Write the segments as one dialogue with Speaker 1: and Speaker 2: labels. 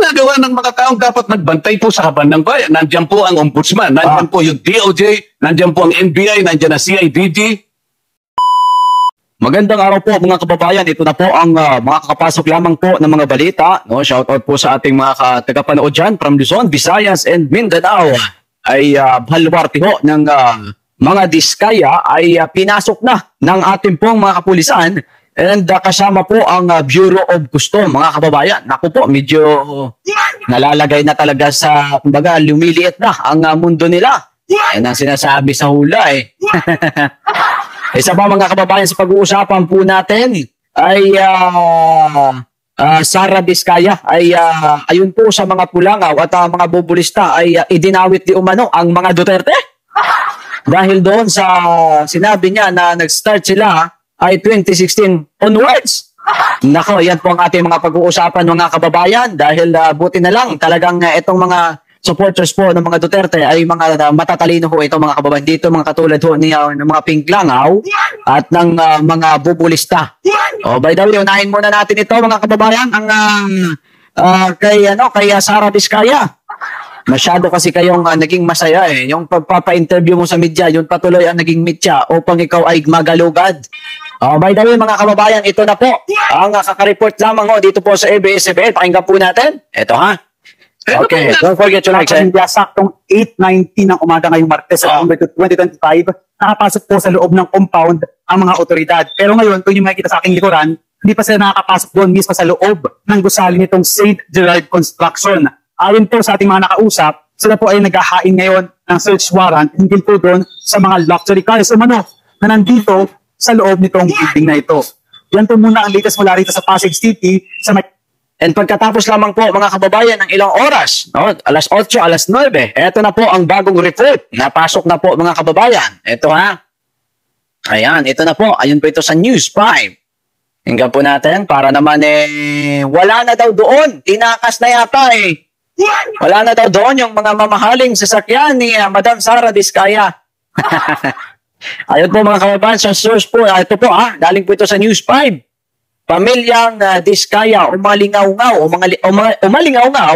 Speaker 1: ginagawa ng mga taong dapat magbantay po sa kaban ng bayan? Nandiyan po ang ombudsman, nandiyan po yung DOJ, nandiyan po ang NBI, nandiyan na CIDG.
Speaker 2: Magandang araw po mga kababayan. Ito na po ang mga kakapasok lamang po ng mga balita. No? Shoutout po sa ating mga tagapanood dyan from Luzon, Visayas and Mindanao. Ay baluarte ho ng mga diskaya ay pinasok na ng ating pong mga kapulisan and kasama po ang Bureau of Customs, mga kababayan. Naku po, medyo nalalagay na talaga sa, kumbaga, lumiliit na ang mundo nila. Yan ang sinasabi sa hula eh. Isa pa mga kababayan, sa pag-uusapan po natin ay Sara Diskaya ay ayun po sa mga pulangaw at mga bobulista ay idinawit di umano ang mga Duterte. Dahil doon sa sinabi niya na nag-start sila ay 2016 onwards. Nako, yan po ang ating mga pag-uusapan mga kababayan dahil buti na lang talagang itong mga supporters po ng mga Duterte ay mga matatalino ho itong mga kababayan dito, mga katulad ho ng mga Pinglangaw at ng mga bubulista. Oh, by the way, unahin muna natin ito mga kababayan ang kay Sara Diskaya. Masyado kasi kayong naging masaya eh. Yung pagpapa-interview mo sa media, yun patuloy ang naging media upang ikaw ay magalugad. By the way mga kababayan, ito na po ang kakareport lamang ho dito po sa ABS-CBN. Pakinggan po natin. Ito ha. Okay, don't forget to like.
Speaker 3: Saktong 8:19 ng umaga ngayong Martes sa November 2025, nakapasok po sa loob ng compound ang mga otoridad. Pero ngayon, kung yung makikita sa aking likuran, hindi pa sila nakakapasok doon mismo sa loob ng gusali nitong St. Gerard Construction. Ayon po sa ating mga nakausap, sila po ay naghahain ngayon ng search warrant hinggil po doon sa mga luxury cars na nandito sa loob nitong building na ito. Yan po muna ang latest mula rito sa Pasig City sa
Speaker 2: And pagkatapos lamang po mga kababayan ng ilang oras, no? Alas 8, alas 9, eto na po ang bagong report. Napasok na po mga kababayan. Ito ha. Ayan, ito na po. Ayun po ito sa News 5. Hinggan po natin para naman wala na daw doon. Tinakas na yata eh. Wala na daw doon yung mga mamahaling sasakyan ni Madam Sara Diskaya. Ayun po mga kababayan, sa source po. Ito po ha, galing po ito sa News 5. Pamilyang Diskaya umalingaw-ngaw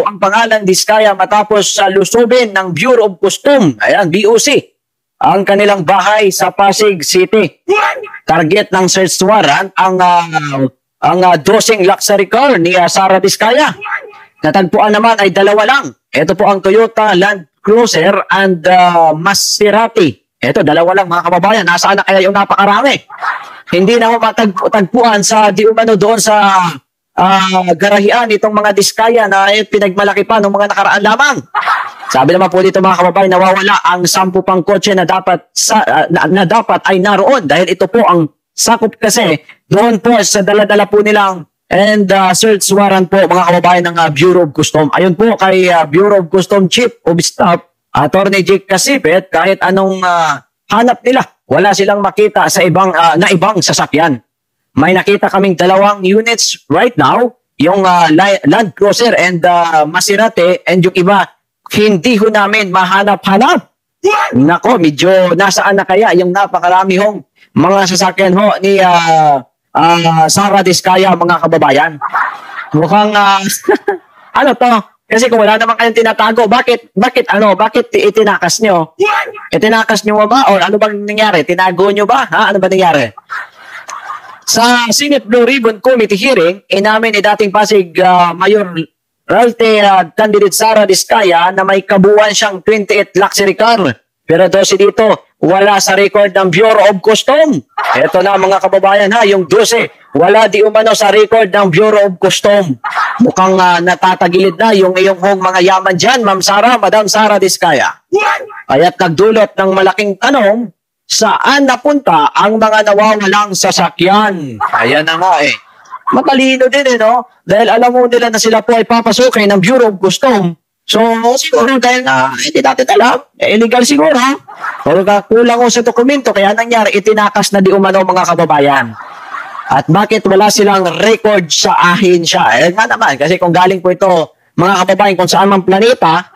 Speaker 2: ang pangalan Diskaya matapos lusobin ng Bureau of Customs, ayan, BOC, ang kanilang bahay sa Pasig City. Target ng search warrant ang dosing luxury car ni Sara Diskaya. Natagpuan naman ay dalawa lang. Ito po ang Toyota Land Cruiser and Maserati. Ito, dalawa lang mga kababayan. Nasaan na kaya yung napakarami? Hindi na matagpuan sa di umano doon sa garahian itong mga Diskaya na pinagmalaki pa ng mga nakaraan lamang. Sabi naman po dito mga kababayan, nawawala ang 10 pang kotse na dapat ay naroon dahil ito po ang sakop kasi doon po sa dala-dala po nilang and search warrant po mga kababayan ng Bureau of Customs. Ayun po kay Bureau of Customs Chief of Staff Attorney Jake Casipet, kahit anong hanap nila, wala silang makita sa ibang sasakyan. May nakita kaming 2 units right now, yung Land Cruiser and Maserati, and yung iba, hindi ho namin mahanap-hanap. Nako, medyo nasaan na kaya yung napakarami hong mga sasakyan ho ni Sara Diskaya mga kababayan. Mukhang, ano to? Kasi kung wala naman kayong tinatago, bakit itinakas nyo? Itinakas nyo ba? O ano bang nangyari? Tinago nyo ba? Ha? Ano ba nangyari? Sa Senate Blue Ribbon Committee hearing, inamin ni dating Pasig Mayor Ralte candidate Sara Diskaya na may kabuuan siyang 28 luxury car. Pero 12 dito, wala sa record ng Bureau of Customs. Ito na mga kababayan ha, yung 12. Wala di umano sa record ng Bureau of Customs. Mukhang natatagilid na yung iyong mga yaman dyan, Ma'am Sara, Madam Sara Diskaya. Kaya't nagdulot ng malaking tanong, saan napunta ang mga nawawalang sasakyan? Ayan na nga eh. Matalino din no? Dahil alam mo nila na sila po ay papasukin ng Bureau of Customs. So, siguro dahil hindi natin alam, illegal siguro ha. Pero kulang ko sa dokumento, kaya nangyari, itinakas na di umano mga kababayan. At bakit wala silang record sa ahensya? Nga naman, kasi kung galing po ito, mga kababayan, kung saan mang planeta,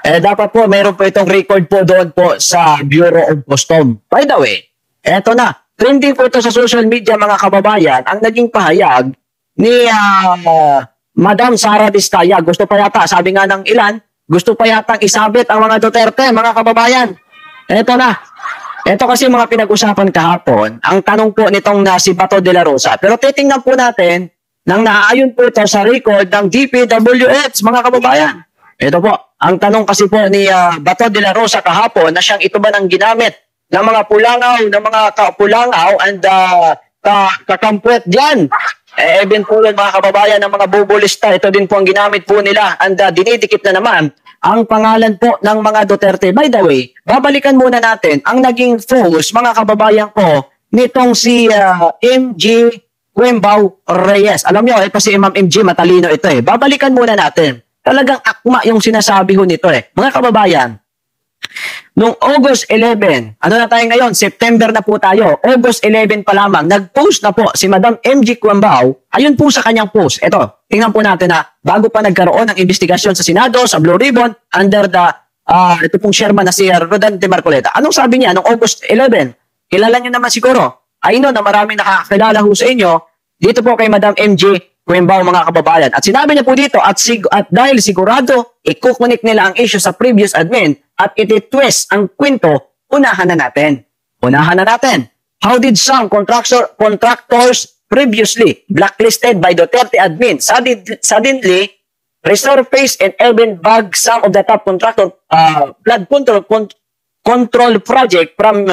Speaker 2: dapat po, mayroon po itong record po doon po sa Bureau of Customs. By the way, eto na, trending po ito sa social media mga kababayan, ang naging pahayag ni Madam Sara Vizcaya. Gusto pa yata, sabi nga ng ilan, gusto pa yata isabit ang mga Duterte, mga kababayan. Ito na. Ito kasi mga pinag-usapan kahapon, ang tanong po nitong na si Bato de la Rosa. Pero titingnan po natin, nang naaayon po ito sa record ng DPWH, mga kababayan. Ito po, ang tanong kasi po ni Bato de la Rosa kahapon, na siyang ito ba nang ginamit ng mga pulangaw, ng mga kapulangaw and kakampwet dyan. Even po yun, mga kababayan, ng mga bubulista, ito din po ang ginamit po nila and dinidikit na naman ang pangalan po ng mga Duterte. By the way, babalikan muna natin ang naging focus, mga kababayan ko, nitong si MG Quimbao Reyes. Alam nyo, ito si Ma'am MG, matalino ito eh. Babalikan muna natin. Talagang akma yung sinasabi ho nito eh. Mga kababayan, noong August 11, ano na tayo ngayon? September na po tayo. August 11 pa lamang, nag-post na po si Madam MG Quimbao. Ayun po sa kanyang post. Ito, tingnan po natin na bago pa nagkaroon ng investigasyon sa Senado, sa Blue Ribbon, under the, ito pong chairman na si Rodan de Marcoleta. Anong sabi niya noong August 11? Kilala niyo naman siguro. I know na maraming nakakilala ho sa inyo dito po kay Madam MG Quimbao, mga kababayan. At sinabi niya po dito, at dahil sigurado, ikukunik nila ang issue sa previous admin at iti-twist ang kwento, unahan na natin. Unahan na natin. How did some contractors previously blacklisted by Duterte admin suddenly resurface and even bag some of the top contractor flood control project from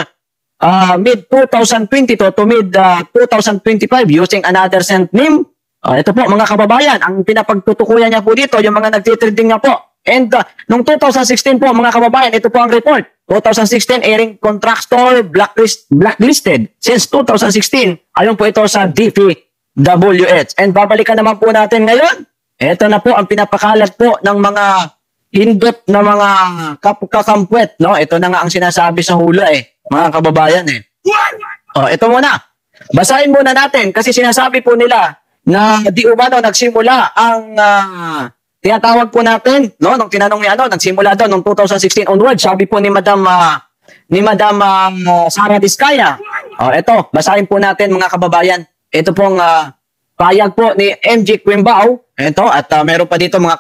Speaker 2: mid-2022 to mid-2025 using another scent name? Ito po, mga kababayan, ang pinapagtutukuyan niya po dito, yung mga nagtitrending nga po. And noong 2016 po, mga kababayan, ito po ang report. 2016, airing contractor blacklisted. Since 2016, ayon po ito sa DPWH. And babalikan naman po natin ngayon. Ito na po ang pinapakalat po ng mga hindot na mga kakampwet. No? Ito na nga ang sinasabi sa hula eh, mga kababayan eh. Ito muna. Basahin muna natin kasi sinasabi po nila na di umano nagsimula ang tinatawag po natin, no, nung tinanong niya nagsimula daw nung 2016 onward, sabi po ni Madam Sara Vizcaya. Ito, basahin po natin, mga kababayan. Ito pong payag po ni MG Quimbao. Ito, at meron pa dito mga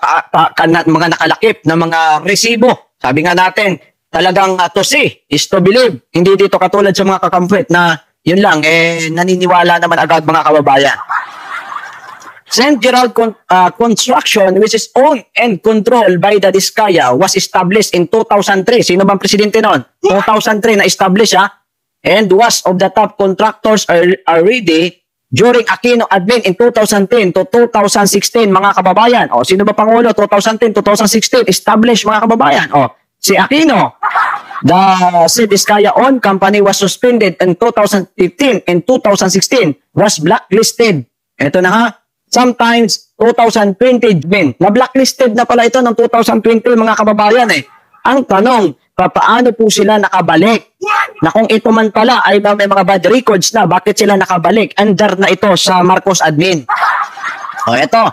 Speaker 2: nakalakip na mga resibo. Sabi nga natin, talagang to see is to believe. Hindi dito katulad sa mga kakampwet na yun lang, naniniwala naman agad, mga kababayan. St. Gerald Construction, which is owned and controlled by the Vizcaya, was established in 2003. Sino bang presidente noon? 2003 na-establish and was of the top contractors already during Aquino admin in 2010 to 2016, mga kababayan. Sino ba Pangulo? 2010 to 2016, established, mga kababayan. Si Aquino. The Vizcaya owned company was suspended in 2015 and 2016 was blacklisted. Ito na sometimes 2020 din. Na-blacklisted na pala ito ng 2020, mga kababayan eh. Ang tanong, paano po sila nakabalik? Na kung ito man pala ay may mga bad records na, bakit sila nakabalik? Under na ito sa Marcos admin. Ito,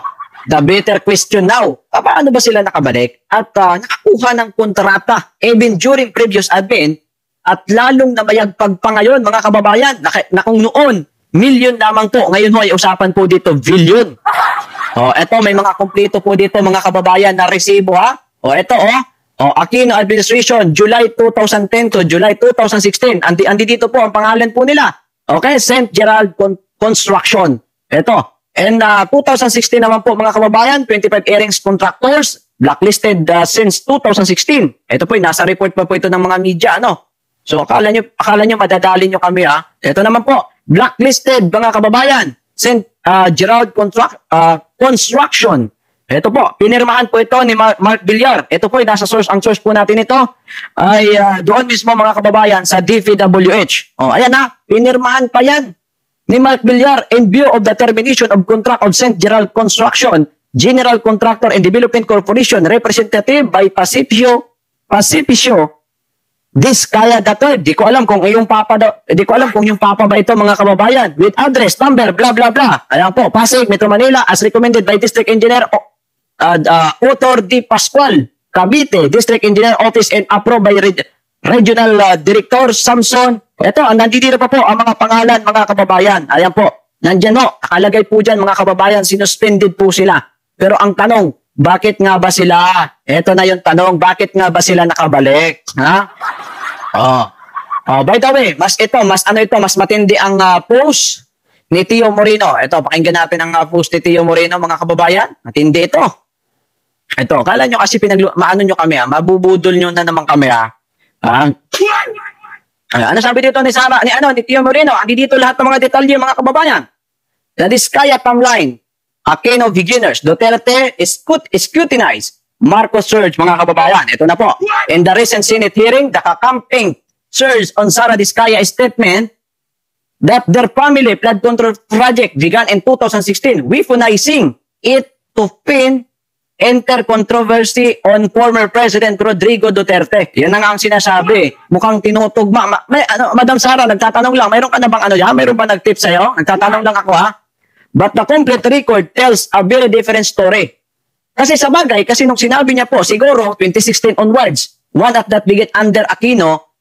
Speaker 2: the better question now. Paano ba sila nakabalik? At nakakuha ng kontrata even during previous admin at lalong namayagpag pa ngayon, mga kababayan, na kung noon, million lamang po. Ngayon ho ay usapan po dito, billion. Ito, may mga kompleto po dito, mga kababayan, na resibo ito Aquino Administration, July 2010 to July 2016. Andi dito po ang pangalan po nila. Okay, St. Gerald Construction. Ito. And 2016 naman po, mga kababayan, 25 airings contractors, blacklisted since 2016. Ito po, nasa report pa po ito ng mga media, So, akala nyo madadali nyo kami, Ito naman po, blacklisted, mga kababayan, St. Gerald Construction. Ito po, pinirmahan po ito ni Mark Villar. Ito po, nasa source, ang source po natin ito ay doon mismo, mga kababayan, sa DPWH. Ayan pinirmahan pa yan ni Mark Villar in view of the termination of contract of St. Gerald Construction, General Contractor and Development Corporation, representative by Pacificio Vizcaya III. Di ko alam kung yung papa ba ito, mga kababayan, with address, number, blah blah blah. Ayan po, Pasig, Metro Manila, as recommended by District Engineer Otor D. Pascual, Cavite, District Engineer Office, and approved by Regional Director Samson. Ito, nandito pa po ang mga pangalan, mga kababayan. Ayan po, nandyan nakalagay po dyan, mga kababayan, sinuspended po sila. Pero ang tanong, bakit nga ba sila? Ito na yung tanong, bakit nga ba sila nakabalik? Ha? Oh. Oh, by the way, mas matindi ang post ni Tio Moreno. Ito, pakinggan natin ang post ni Tio Moreno, mga kababayan. Matindi ito. Ito, kala nyo kasi maano nyo kami, ha? Mabubudol nyo na naman kami, ha? Ano sabi dito ni Sara, ni Tio Moreno? Andi dito lahat ng mga detalye, mga kababayan. The Diskaya timeline. Aquino beginners. Duterte scrutinized Marcos surge, mga kababayan. Ito na po. In the recent Senate hearing, the kakamping surge on Sara Diskaya statement that their family flood control project began in 2016, weaponizing it to pin enter controversy on former President Rodrigo Duterte. Yan na nga ang sinasabi. Mukhang tinutugma. Madam Sara, nagtatanong lang, mayroon ka na bang mayroon ba nag-tip sa'yo? Nagtatanong lang ako, ha? But the complete record tells a very different story. Kasi sa bagay, kasi nung sinabi niya po, siguro 2016 onwards, one of that began under Aquino,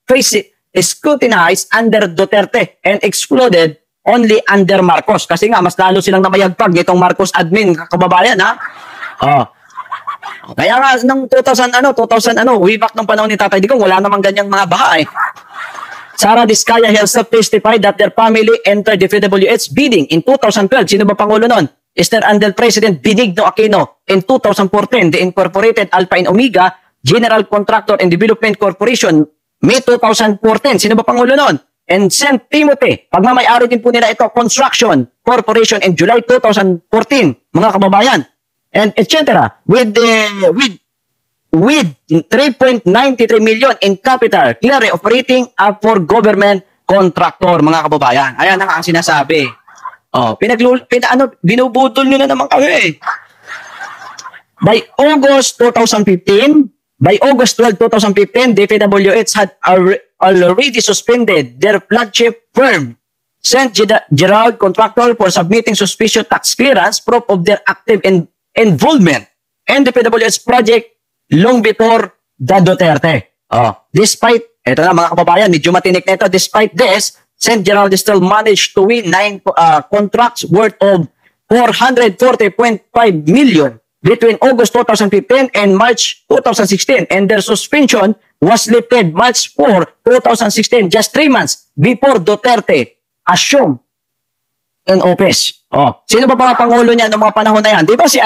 Speaker 2: scrutinized under Duterte and excluded only under Marcos. Kasi nga, mas lalo silang namayagpag nitong Marcos admin, kababayan, ha? Kaya nga, nung 2000, way back nung panahon ni Tatay Digong, wala namang ganyang mga baha, eh. Sara Diskaya herself testified that their family entered the FWH bidding in 2012. Sino ba Pangulo nun? Mr. Under President Benigno Aquino. In 2014, the incorporated Alpha and Omega General Contractor and Development Corporation. May 2014, sino ba Pangulo nun? And St. Timothy, pagmamayari din po nila ito, Construction Corporation in July 2014, mga kababayan. And etc. With 3.93 million in capital, clearly operating for government contractor, mga kababayan. Ayan ang sinasabi. Binubudol nyo na naman kami, eh. By August 2015, by August 12, 2015, DPWH had already suspended their flagship firm, St. Gerald Contractor, for submitting suspicious tax clearance proof of their active involvement in the PWH project long before the Duterte. Despite, ito na mga kababayan, medyo matinik na ito. Despite this, St. Gerald still managed to win 9 contracts worth of 440.5 million between August 2015 and March 2016. And their suspension was lifted March 4, 2016, just 3 months before Duterte assumed in office. Sino ba mga pangulo niya noong mga panahon na yan? Di ba si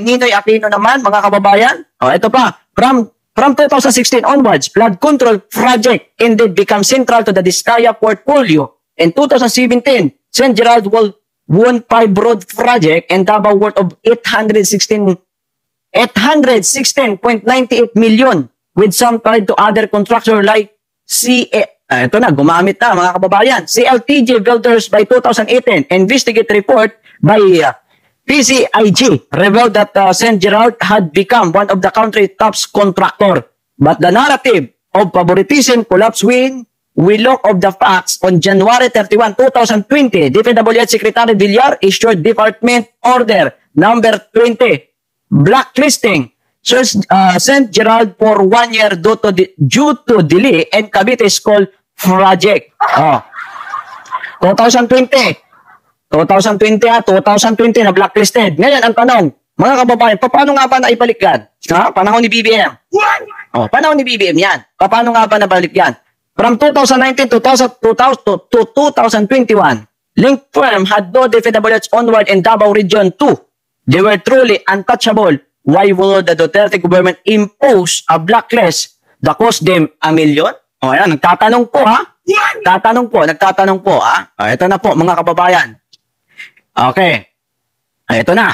Speaker 2: Ninoy Aquino naman, mga kababayan? Ito pa, from 2016 onwards, flood control project indeed became central to the Diskaya portfolio. In 2017, St. Gerald won 5 road project and Davao worth of 816.98 million with some tied to other construction like ito na, gumamit na, mga kababayan. CLTG Builders by 2018, investigate report by PCIG revealed that St. Gerald had become one of the country's top contractor. But the narrative of favoritism collapsed when we look of the facts on January 31, 2020. DPWH Secretary Villar issued Department Order number 20, blacklisting St. Gerald for 1 year due to delay and Cavite School project. 2020 na blacklisted. Ngayon, ang tanong, mga kababayan, paano nga ba naibalik yan? Panahon ni BBM. Panahon ni BBM yan. Paano nga ba nabalik yan? From 2019 to 2021, Link firm had no DPWH onward in Davao Region 2. They were truly untouchable. Why would the Duterte government impose a blacklist that cost them $1 million? Ayan, nagtatanong po, ha? Nagtatanong po, ha? Ito na po, mga kababayan. Okay. Ito na.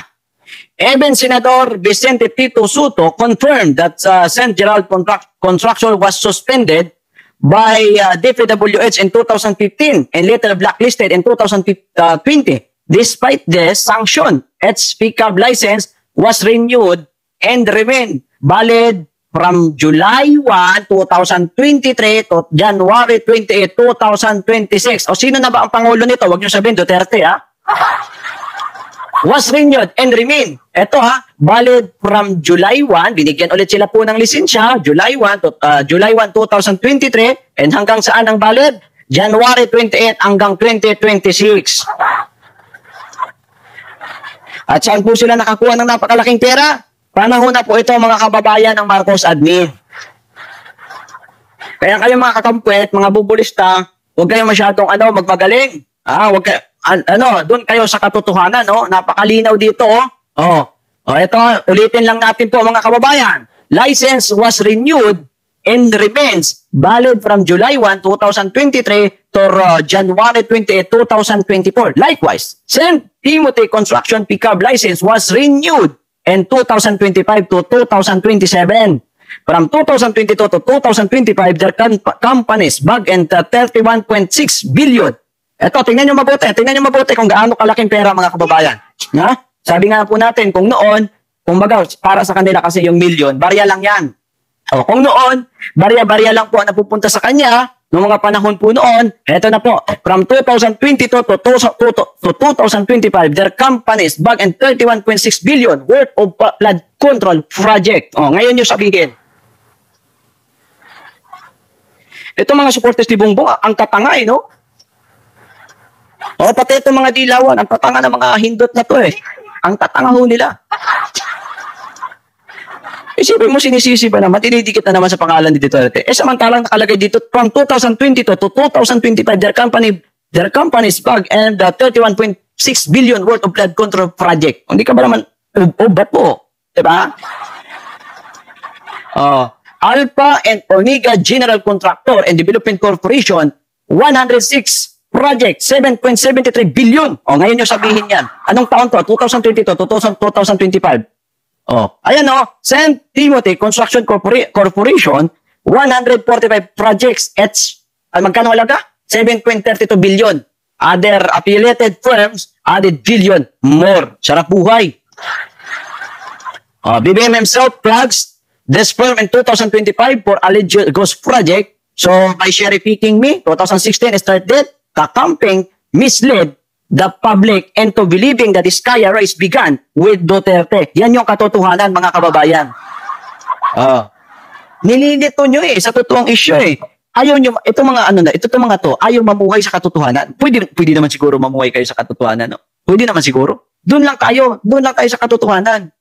Speaker 2: Even Senator Vicente Tito Soto confirmed that St. Gerald construction was suspended by DPWH in 2015 and later blacklisted in 2020. Despite this sanction, its pickup license was renewed and remained valid from July 1, 2023 to January 28, 2026. O sino na ba ang Pangulo nito? Huwag niyo sabihin Duterte, ha? Was renewed and remain. Ito, ha? Valid from July 1. Binigyan ulit sila po ng lisensya. July 1, 2023. And hanggang saan ang valid? January 28 hanggang 2026. At saan po sila nakakuha ng napakalaking pera? Panahon na po ito mga kababayan ng Marcos admin. Kaya kayo mga kakampwet, mga bubulista, huwag kayo masyadong magmagaling. Huwag kayo, doon kayo sa katotohanan, no? Napakalinaw dito, ito, ulitin lang natin po mga kababayan. License was renewed and remains valid from July 1, 2023 to January 28, 2024. Likewise, St. Timothy Construction Pickup License was renewed in 2025 to 2027. From 2022 to 2025, their companies bagged and 31.6 billion. Ito, tingnan nyo mabuti kung gaano kalaking pera mga kababayan. Sabi nga po natin, kung noon, kumbaga, para sa kanila kasi yung million, barya lang yan. Kung noon, barya-barya lang po ang napupunta sa kanya, noong mga panahon po noon, eto na po, from 2022 to 2025, their companies bagged and 31.6 billion worth of flood control project. Ngayon nyo sabihin. Ito mga supporters ni Bongbong, ang tatanga no? Pati ito mga dilawan, ang tatanga ng mga hindot na to Ang tatanga ho nila. Isipin mo, sinisisi ba naman, dinidikit na naman sa pangalan ni Duterte. Samantalang nakalagay dito, from 2022 to 2025, their companies bagged and 31.6 billion worth of flood control project. Hindi ka ba naman, ba't po? Diba? Alpha and Omega General Contractor and Development Corporation, 106 project, 7.73 billion. Ngayon nyo sabihin yan. Anong taon to? 2022 to 2025. Ayan St. Timothy Construction Corporation, 145 projects at magkano halaga? 7.32 billion. Other affiliated firms added billion more. Sarap buhay. BBM himself plugs this firm in 2025 for alleged ghost project. So, by cherry picking me, 2016 started, campaign misled the public into believing that the Diskaya race began with Duterte. Yan yung katotohanan, mga kababayan. Nililito nyo sa totoong issue Ayaw nyo, ito mga to, ayaw mamuhay sa katotohanan. Pwede naman siguro mamuhay kayo sa katotohanan, no? Pwede naman siguro. Doon lang tayo sa katotohanan.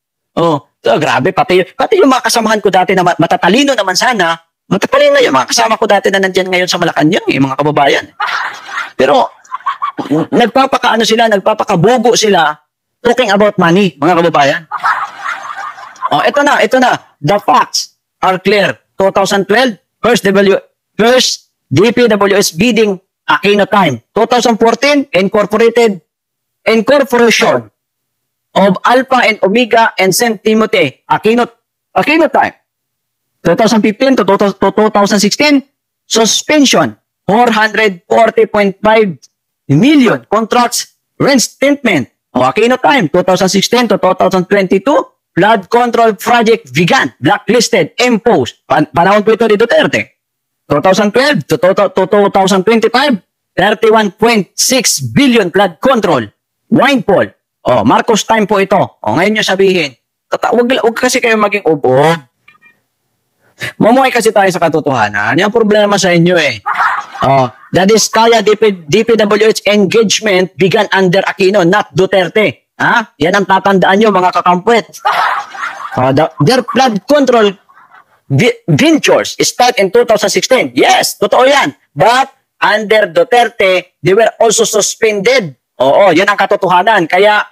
Speaker 2: Grabe, pati yung mga kasamahan ko dati na matatalino naman sana, matatalino yung mga kasama ko dati na nandyan ngayon sa Malacanang, mga kababayan. Pero, nagpapakabugo sila talking about money, mga kababayan. Ito na. The facts are clear. 2012, first DPWS bidding Aquino time. 2014, incorporation of Alpha and Omega and St. Timothy Aquino time. 2015 to 2016, suspension, 440.5 million contracts rent statement. Aquino time, 2016 to 2022, flood control project began, blacklisted, imposed. Panahon po ito ni Duterte. 2012 to 2025, 31.6 billion flood control. Windfall. Marcos time po ito. Ngayon nyo sabihin, wag kasi kayo maging ubo. Mamuhay kasi tayo sa katotohanan. Yan ang problema sa inyo The Diskaya DPWH engagement began under Aquino, not Duterte. Yan ang tatandaan nyo, mga kakampwet. Their flood control ventures start in 2016. Yes, totoo yan. But under Duterte, they were also suspended. Yan ang katotohanan. Kaya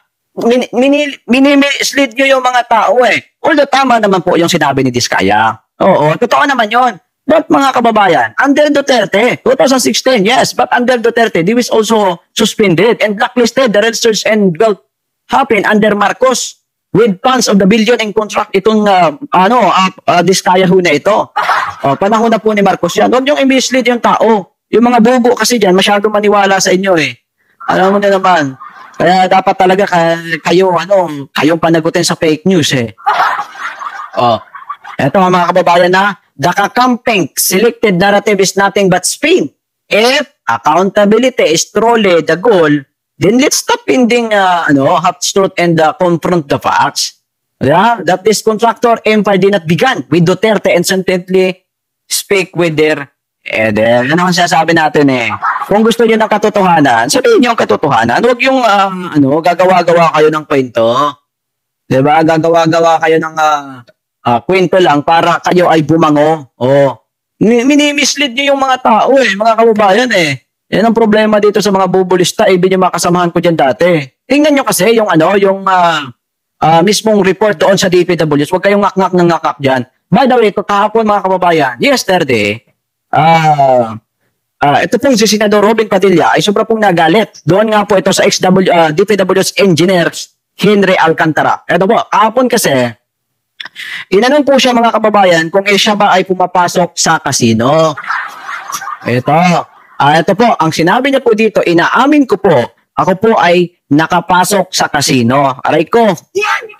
Speaker 2: mini-mislead nyo yung mga tao Although tama naman po yung sinabi ni Diskaya. Totoo naman yon. But mga kababayan, under Duterte, 2016, yes, but under Duterte, they was also suspended and blacklisted. The research and wealth happened under Marcos with funds of the billion in contract itong Diskaya ho na ito. Panahon na po ni Marcos yan. Huwag niyong i-mislead yung tao. Yung mga bobo kasi dyan, masyadong maniwala sa inyo Alam mo na naman. Kaya dapat talaga kayong panagutin sa fake news Ito mga kababayan the campaign selected narrative is nothing but spin. If accountability is truly the goal, then let's stop pending half-truth and confront the facts. That this contractor empire did not begin with Duterte and suddenly speak with their Yan naman sinasabi natin eh. Kung gusto niyo ng katotohanan, sabihin niyo ang katotohanan. Huwag yung, gagawa-gawa kayo ng kwento. Diba? Gagawa-gawa kayo ng kwento lang para kayo ay bumango. Minimislead niyo yung mga tao mga kababayan eh. Yan ang problema dito sa mga bubulista, ibig niyo makasamahan ko dyan dati. Tingnan niyo kasi yung mismong report doon sa DPWs. Huwag kayong ngak-ngak ng ngak-ngak dyan. By the way, kahapon mga kababayan, yesterday, ito pong si Senador Robin Padilla ay sobra pong nagalit. Doon nga po ito sa DPW's engineers, Henry Alcantara. Ito po, kahapon kasi, tinanong po siya mga kababayan kung siya ba ay pumapasok sa casino. Ito po, ang sinabi niya po dito, inaamin ko po, ako po ay nakapasok sa casino. Aray ko,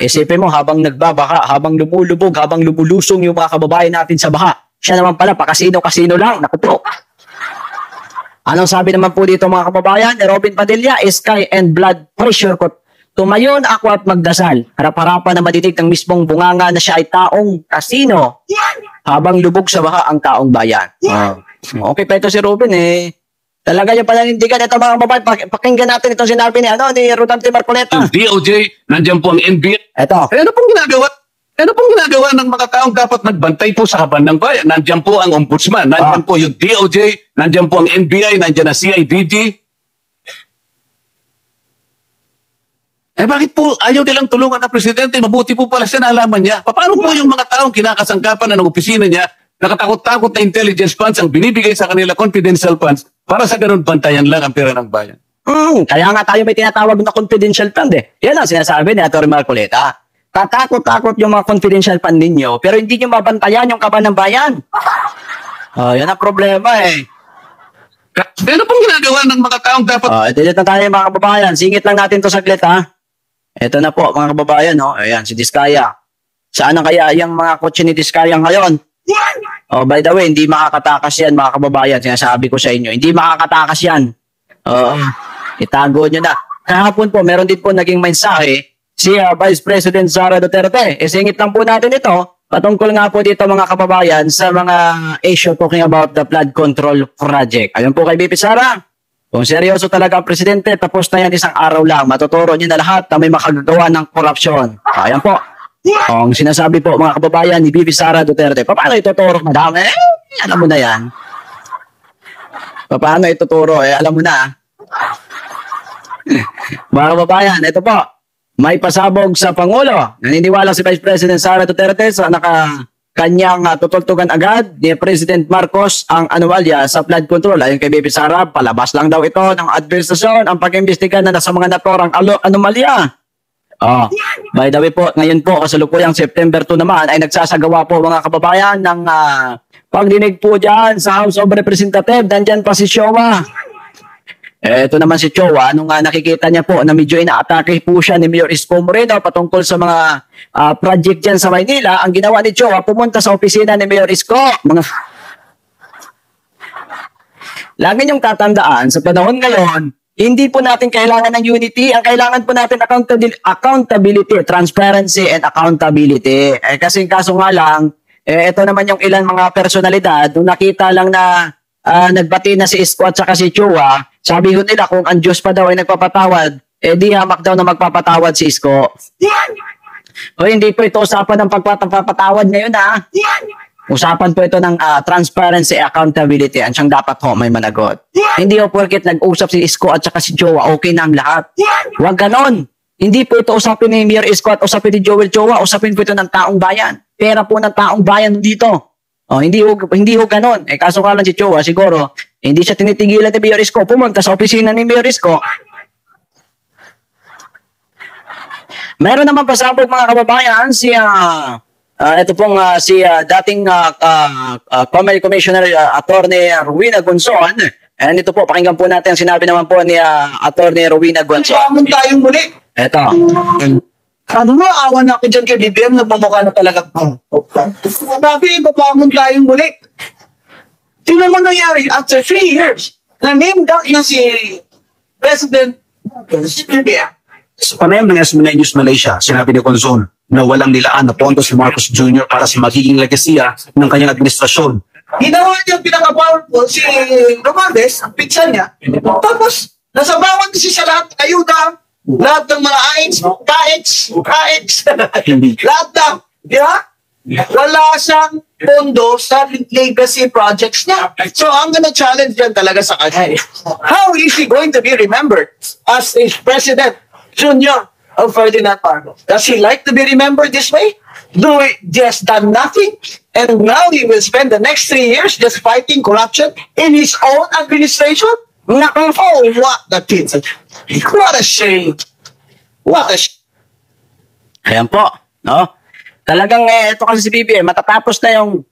Speaker 2: isipin mo habang nagbabaka, habang lumulubog, habang lumulusong yung mga kababayan natin sa baha. Siya naman pala, pa-casino-casino lang. Naku po. Anong sabi naman po dito mga kababayan? Robin Padilla, sky and blood pressure ko. Tumayon ako at magdasal. Harap-harapan na madidig ng mismong bunganga na siya ay taong casino. Habang lubog sa baha ang taong bayan. Okay pa ito si Robin Talaga niya pananindigan. Ito mga kababayan, pakinggan natin itong sinabi ni Rodante Marcoleta.
Speaker 1: Yung DOJ, nandiyan po ang NBI.
Speaker 2: Ito.
Speaker 1: Ano pong ginagawa? Ano pong ginagawa ng mga taong dapat nagbantay po sa kaban ng bayan? Nandiyan po ang ombudsman, nandiyan po yung DOJ, nandiyan po ang NBI, nandiyan na CIDG. Bakit po ayaw nilang tulungan ng presidente? Mabuti po pala siya nalaman niya. Paano po yung mga taong kinakasangkapan na ng opisina niya, nakatakot-takot na intelligence funds ang binibigay sa kanila confidential funds para sa ganun bantayan lang ang pera ng bayan?
Speaker 2: Kaya nga tayo may tinatawag na confidential fund Yan ang sinasabi ni Atty. Marcoleta. Tatakot-takot yung mga confidential fund ninyo, pero hindi nyo mabantayan yung kaban ng bayan. Yan ang problema
Speaker 1: Ano pong ginagawa ng mga taong dapat...
Speaker 2: Ito na tayo mga kababayan. Singit lang natin to saglit Ito na po mga kababayan Ayan, si Diskaya. Saan na kaya yung mga kotse ni Diskaya ngayon? By the way, hindi makakatakas yan mga kababayan. Sinasabi ko sa inyo, hindi makakatakas yan. Itago nyo na. Kahapon po, meron din po naging mensahe si Vice President Sara Duterte. Singit lang po natin ito. Patungkol nga po dito mga kababayan sa mga issue talking about the flood control project. Ayun po kay BP Sara. Kung seryoso talaga ang presidente, tapos na yan isang araw lang. Matuturo niyo na lahat na may makagagawa ng korupsyon. Ayan po. Ang sinasabi po mga kababayan ni BP Sara Duterte. Paano ituturo, madam? Alam mo na yan. Paano ituturo? Alam mo na. Mga kababayan, ito po. May pasabog sa Pangulo. Naniniwala si Vice President Sara Duterte sa kanyang tutultugan agad ni President Marcos ang anomalya sa flood control. Ayon kay BP Sara, palabas lang daw ito ng administrasyon ang pag-imbestiga na sa mga naturang anomalya. By the way po, ngayon po, kasalukuyang September 2 naman, ay nagsasagawa po mga kababayan ng pagdinig po dyan sa House of Representatives. Nandyan pa si Showa. Ito naman si Chowa, nung nakikita niya po na medyo inaatake po siya ni Mayor Isko Moreno patungkol sa mga project dyan sa Maynila, ang ginawa ni Chowa, pumunta sa opisina ni Mayor Isko. Lagi niyong tatandaan, sa panahon ngayon, hindi po natin kailangan ng unity, ang kailangan po natin accountability, transparency and accountability. Kasi kaso nga lang, ito naman yung ilan mga personalidad, nung nakita lang na nagbati na si Isko at saka si Chowa, sabi ko nila kung ang Diyos pa daw ay nagpapatawad, di hamak daw na magpapatawad si Isko. Hindi po ito usapan ng pagpapatawad ngayon Usapan po ito ng transparency, accountability, ang siyang dapat may managot. Hindi po porket nag-usap si Isko at saka si Chowa, okay na ang lahat. Huwag ganon. Hindi po ito usapin ni Mayor Isko at usapin ni Joel Chowa, usapin po ito ng taong bayan. Pera po ng taong bayan dito. Hindi ho ganon. Kaso ka lang si Chowa, siguro, hindi siya tinitigilan ni Mayor Isko. Pumunta sa opisina ni Mayor Isko. Meron naman pasabog mga kababayan si ito pong si dating Comelec Commissioner Attorney Rowena Gonzon. And ito po, pakinggan po natin ang sinabi naman po ni Attorney Rowena Gonzon.
Speaker 4: Pamon tayong muli.
Speaker 2: Ito.
Speaker 4: Ano mo, awan ako dyan kay BBM, nagmamukha na talaga. Bakit ipapamon tayong muli? Tingnan mo nangyari, after 3 years, na-name down na si President BBM.
Speaker 5: Sa panayam ng SMNI News Malaysia, sinabi ni Gonzon na walang nilaan na pondo si Marcos Jr. para sa magiging legasiya ng kanyang administrasyon
Speaker 4: Ginawa niya pinaka-powerful si Romualdez, ang pitsa niya. Tapos, nasa bawat isa sa lahat ng ayuda, lahat ng mga kaets, lahat ng, di ba? Wala siyang pondo sa legacy projects niya. So, ang gonna challenge yan talaga sa kanya. How is he going to be remembered as a president, junior of Ferdinand Marcos? Does he like to be remembered this way? Do he just done nothing? And now he will spend the next 3 years just fighting corruption in his own administration? Nako, oh, what the kids. What a shame. What a shame.
Speaker 2: Ayan po, no? Talagang ito kasi si BBM, matatapos na yung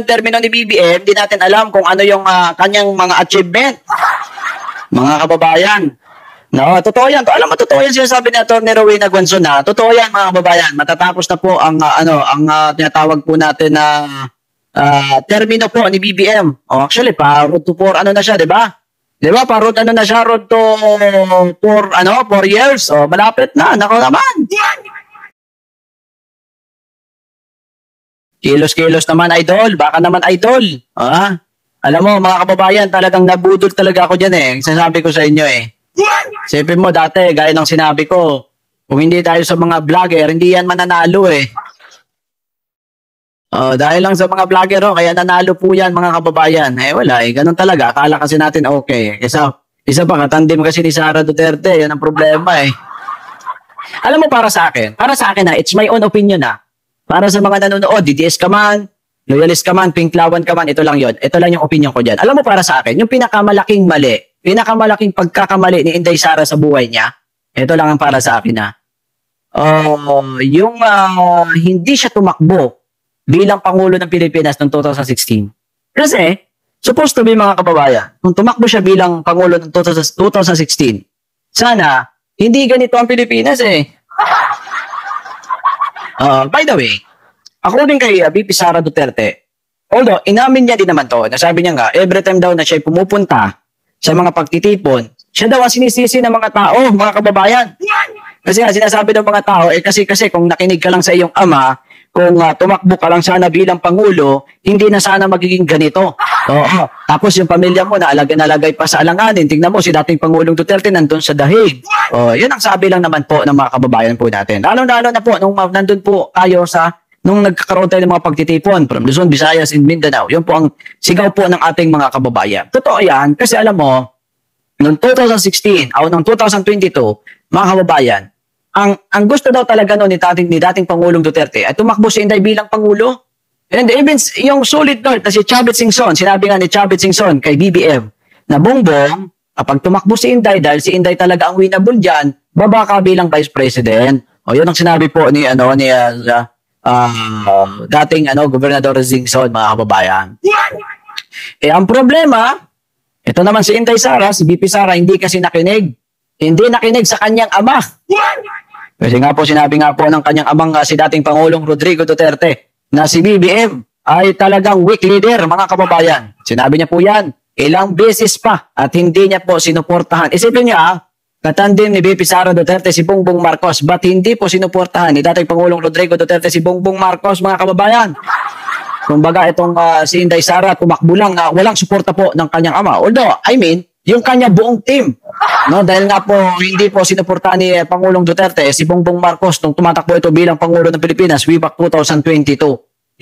Speaker 2: termino ni BBM, hindi natin alam kung ano yung kanyang mga achievement. Mga kababayan. No, totoo yan. Alam mo, totoo yan sinasabi ni Atty. Rowena Guanzon na. Totoo yan, mga kababayan. Matatapos na po ang tinatawag po natin na termino po ni BBM. Oh, actually, pa road to 4 ano na siya, 'di ba? 'Di ba? Pa road ano na siya, road to 4 years. Oh, malapit na. Nako naman. Kilos-kilos naman, idol. Baka naman, idol. Alam mo, mga kababayan, talagang nabudol talaga ako dyan eh. Sasabi ko sa inyo eh. Sipin mo dati, gaya ng sinabi ko, kung hindi tayo sa mga vlogger, hindi yan mananalo eh. Dahil lang sa mga vlogger, kaya nanalo po yan, mga kababayan. Eh wala eh, ganun talaga. Akala kasi natin okay. Isa pa, katandim kasi ni Sara Duterte. Yan ang problema eh. Alam mo, para sa akin na, it's my own opinion na. Para sa mga nanonood, DDS ka man, loyalist ka man, pinklawan ka man, ito lang yon. Ito lang yung opinion ko dyan. Alam mo, para sa akin, yung pinakamalaking pagkakamali ni Inday Sara sa buhay niya, ito lang ang para sa akin na, yung hindi siya tumakbo bilang Pangulo ng Pilipinas noong 2016. Kasi, supposed to be, mga kababayan, kung tumakbo siya bilang Pangulo ng 2016, sana, hindi ganito ang Pilipinas eh. By the way, according kay VP Sara Duterte, although inamin niya din naman to, nasabi niya nga, every time daw na siya pumupunta sa mga pagtitipon, siya daw ang sinisisi ng mga tao, mga kababayan. Kasi nga, sinasabi ng mga tao, kasi kung nakinig ka lang sa iyong ama, kung tumakbo ka lang sana bilang Pangulo, hindi na sana magiging ganito. Tapos yung pamilya mo nalagay pa sa alanganin. Tingnan mo, si dating Pangulong Duterte nandun sa dahig. Yun ang sabi lang naman po ng mga kababayan po natin. Lalo-lalo na po, nung nandun po tayo nung nagkakaroon tayo ng mga pagtitipon from Luzon, Visayas, and Mindanao. Yun po ang sigaw po ng ating mga kababayan. Totoo yan, kasi alam mo, noong 2016, o noong 2022, mga kababayan, ang gusto daw talaga noon ni dating Pangulong Duterte ay tumakbo si Inday bilang Pangulo. And even yung solid north na si Chavit Singson, sinabi nga ni Chavit Singson kay BBM na Bongbong, kapag tumakbo si Inday dahil si Inday talaga ang winnable dyan, baba ka bilang Vice President. Yun ang sinabi po ni dating Gobernador Singson, mga kababayan. Ang problema, ito naman si Inday Sara, si VP Sara, hindi kasi nakinig. Hindi nakinig sa kanyang ama. Kasi nga po, sinabi nga po ng kanyang amang si dating Pangulong Rodrigo Duterte na si BBM ay talagang weak leader, mga kababayan. Sinabi niya po yan, ilang beses pa at hindi niya po sinuportahan. Isipin niya, katandim ni VP Sara Duterte si Bongbong Marcos, ba't hindi po sinuportahan ni dating Pangulong Rodrigo Duterte si Bongbong Marcos, mga kababayan? Kumbaga itong si Inday Sara tumakbo lang na walang suporta po ng kanyang ama. Although, yung kanya buong team. Dahil nga po, hindi po sinuportahan ni Pangulong Duterte si Bongbong Marcos nung tumatakbo ito bilang Pangulo ng Pilipinas way back 2022.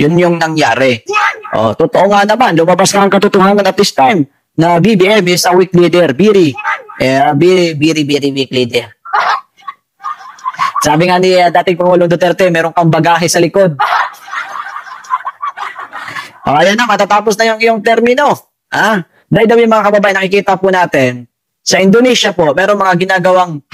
Speaker 2: Yun yung nangyari. Totoo nga naman, lumabas nga ang katotohanan at this time na BBM is a weak leader. Very weak leader. Sabi nga ni dating Pangulong Duterte, meron kang bagahe sa likod. Ayan na, matatapos na yung termino. Dahil daw yung mga kababayan, nakikita po natin, sa Indonesia po, meron mga ginagawang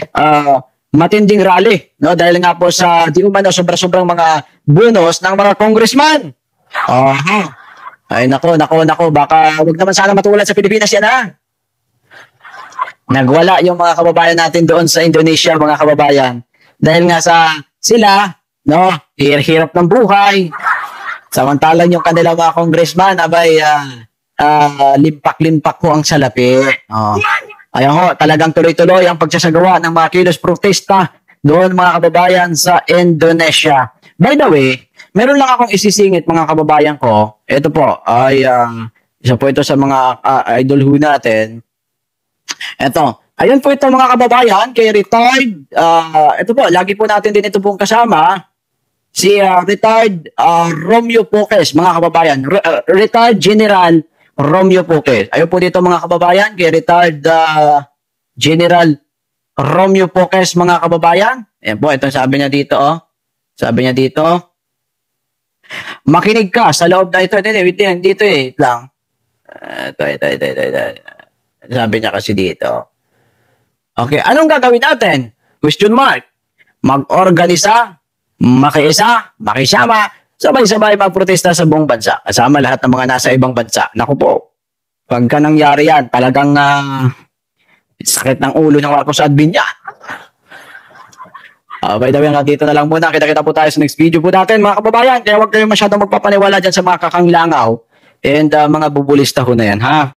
Speaker 2: matinding rally. Dahil nga po sa di umano sobrang mga bonus ng mga congressman. Ay, nako, baka wag naman sana matulad sa Pilipinas yan, Nagwala yung mga kababayan natin doon sa Indonesia, mga kababayan. Dahil nga sila, hirap ng buhay. Samantalang yung kanilang mga congressman, limpak-limpak ko ang salapi. Ayan ho, talagang tuloy-tuloy ang pagsasagawa ng mga kilos protesta doon, mga kababayan, sa Indonesia. By the way, Meron lang akong isisingit mga kababayan ko. Ito po ay isa po ito sa mga idol ho natin. Ito. Ayun po ito mga kababayan kay retired. Ito po, lagi po natin din ito pong kasama. Si retired Romeo Poques, mga kababayan. Retired General Romeo Poques. Ayun po dito mga kababayan kay retired General Romeo Poques, mga kababayan. Ayan po, ito sabi niya dito. Sabi niya dito. Makinig ka sa loob na ito. Dito lang. Ito. Sabi niya kasi dito. Okay, anong gagawin natin? Question mark. Mag-organisa, makiisa, makisama, sabay-sabay magprotesta sa buong bansa. Kasama lahat ng mga nasa ibang bansa. Naku po, pagka nangyari yan, talagang sakit ng ulo ng Marcos admin niya. By the way, dito na lang muna. Kita-kita po tayo sa next video po natin, mga kababayan. Kaya huwag kayong masyadong magpapaniwala dyan sa mga kakanglangaw and mga bubulista ho na yan, ha?